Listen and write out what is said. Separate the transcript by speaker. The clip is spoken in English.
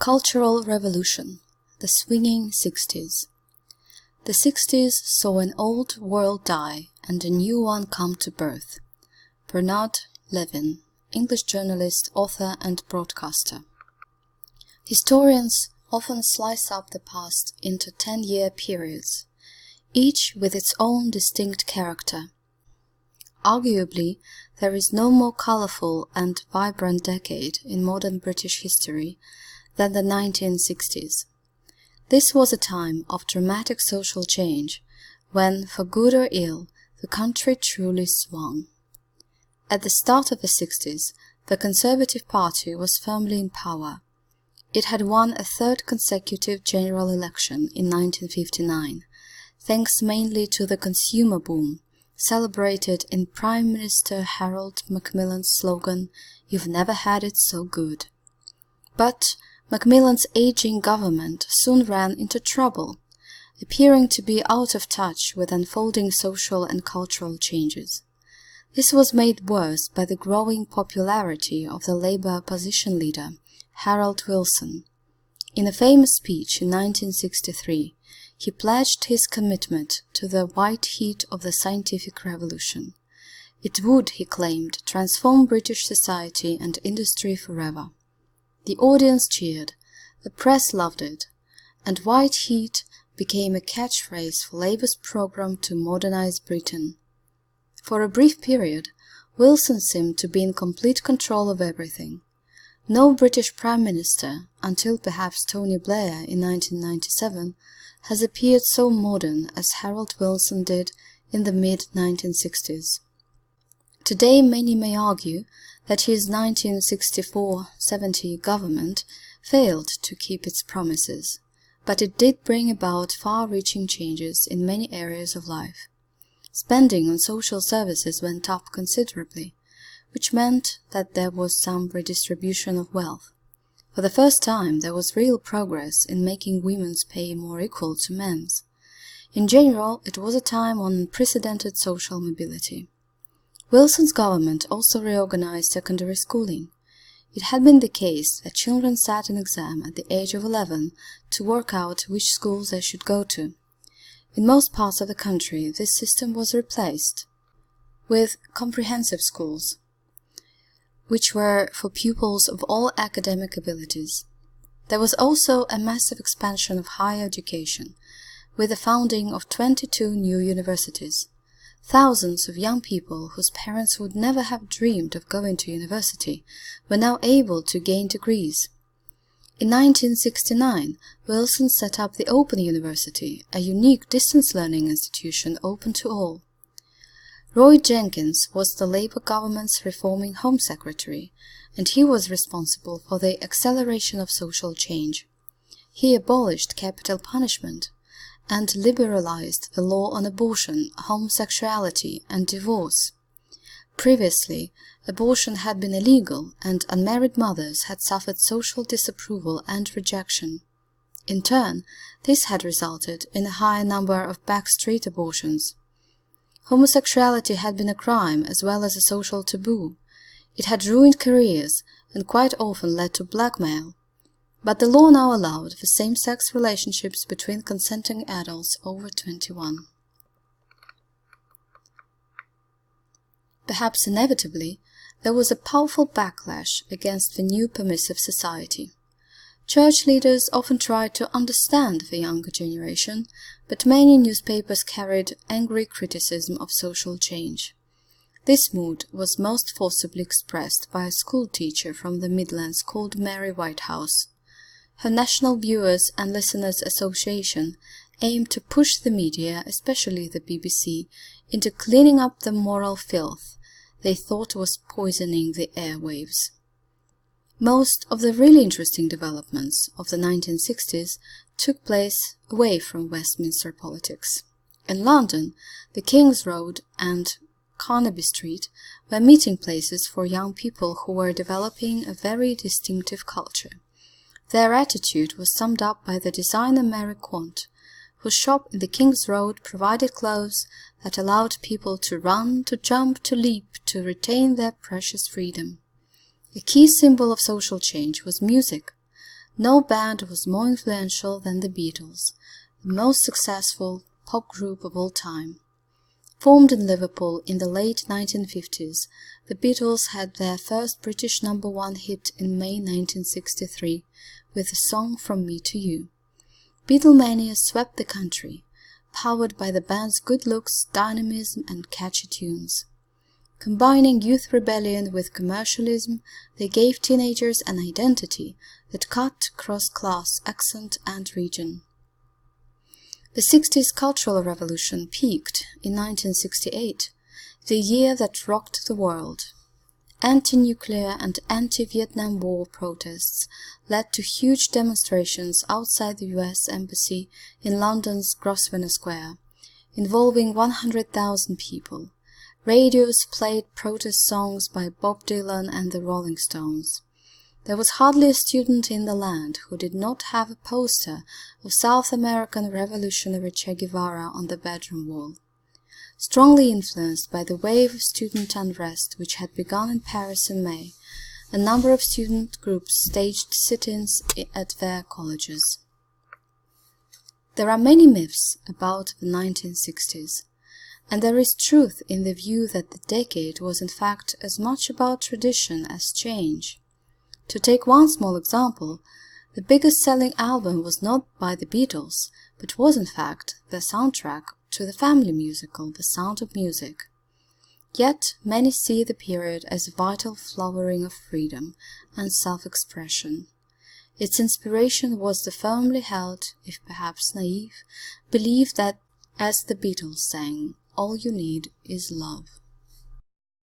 Speaker 1: Cultural Revolution, the Swinging Sixties. The sixties saw an old world die and a new one come to birth. Bernard Levin, English journalist, author and broadcaster. Historians often slice up the past into 10-year periods, each with its own distinct character. Arguably, there is no more colorful and vibrant decade in modern British history than the 1960s. This was a time of dramatic social change, when, for good or ill, the country truly swung. At the start of the 60s, the Conservative Party was firmly in power. It had won a third consecutive general election in 1959, thanks mainly to the consumer boom, celebrated in Prime Minister Harold Macmillan's slogan, "You've never had it so good." But Macmillan's aging government soon ran into trouble, appearing to be out of touch with unfolding social and cultural changes. This was made worse by the growing popularity of the Labour opposition leader, Harold Wilson. In a famous speech in 1963, he pledged his commitment to the white heat of the scientific revolution. It would, he claimed, transform British society and industry forever. The audience cheered, the press loved it, and white heat became a catchphrase for Labour's programme to modernize Britain. For a brief period, Wilson seemed to be in complete control of everything. No British Prime Minister, until perhaps Tony Blair in 1997, has appeared so modern as Harold Wilson did in the mid-1960s. Today many may argue that his 1964-70 government failed to keep its promises, but it did bring about far-reaching changes in many areas of life. Spending on social services went up considerably, which meant that there was some redistribution of wealth. For the first time, there was real progress in making women's pay more equal to men's. In general, it was a time of unprecedented social mobility. Wilson's government also reorganized secondary schooling. It had been the case that children sat an exam at the age of 11 to work out which schools they should go to. In most parts of the country, this system was replaced with comprehensive schools, which were for pupils of all academic abilities. There was also a massive expansion of higher education, with the founding of 22 new universities. Thousands of young people whose parents would never have dreamed of going to university were now able to gain degrees. In 1969, Wilson set up the Open University, a unique distance learning institution open to all. Roy Jenkins was the Labour government's reforming Home Secretary, and he was responsible for the acceleration of social change. He abolished capital punishment and liberalized the law on abortion, homosexuality, and divorce. Previously, abortion had been illegal, and unmarried mothers had suffered social disapproval and rejection. In turn, this had resulted in a higher number of backstreet abortions. Homosexuality had been a crime as well as a social taboo. It had ruined careers and quite often led to blackmail. But the law now allowed for same-sex relationships between consenting adults over 21. Perhaps inevitably, there was a powerful backlash against the new permissive society. Church leaders often tried to understand the younger generation, but many newspapers carried angry criticism of social change. This mood was most forcibly expressed by a school teacher from the Midlands called Mary Whitehouse. Her National Viewers and Listeners Association aimed to push the media, especially the BBC, into cleaning up the moral filth they thought was poisoning the airwaves. Most of the really interesting developments of the 1960s took place away from Westminster politics. In London, the King's Road and Carnaby Street were meeting places for young people who were developing a very distinctive culture. Their attitude was summed up by the designer Mary Quant, whose shop in the King's Road provided clothes that allowed people to run, to jump, to leap, to retain their precious freedom. A key symbol of social change was music. No band was more influential than the Beatles, the most successful pop group of all time. Formed in Liverpool in the late 1950s, the Beatles had their first British #1 hit in May 1963 with the song From Me to You. Beatlemania swept the country, powered by the band's good looks, dynamism, and catchy tunes. Combining youth rebellion with commercialism, they gave teenagers an identity that cut across class, accent, and region. The 60s cultural revolution peaked in 1968, the year that rocked the world. Anti-nuclear and anti-Vietnam War protests led to huge demonstrations outside the US Embassy in London's Grosvenor Square, involving 100,000 people. Radios played protest songs by Bob Dylan and the Rolling Stones. There was hardly a student in the land who did not have a poster of South American revolutionary Che Guevara on the bedroom wall. Strongly influenced by the wave of student unrest which had begun in Paris in May, a number of student groups staged sit-ins at their colleges. There are many myths about the 1960s, and there is truth in the view that the decade was in fact as much about tradition as change. To take one small example, the biggest selling album was not by the Beatles, but was in fact the soundtrack to the family musical The Sound of Music. Yet many see the period as a vital flowering of freedom and self-expression. Its inspiration was the firmly held, if perhaps naive, belief that, as the Beatles sang, all you need is love.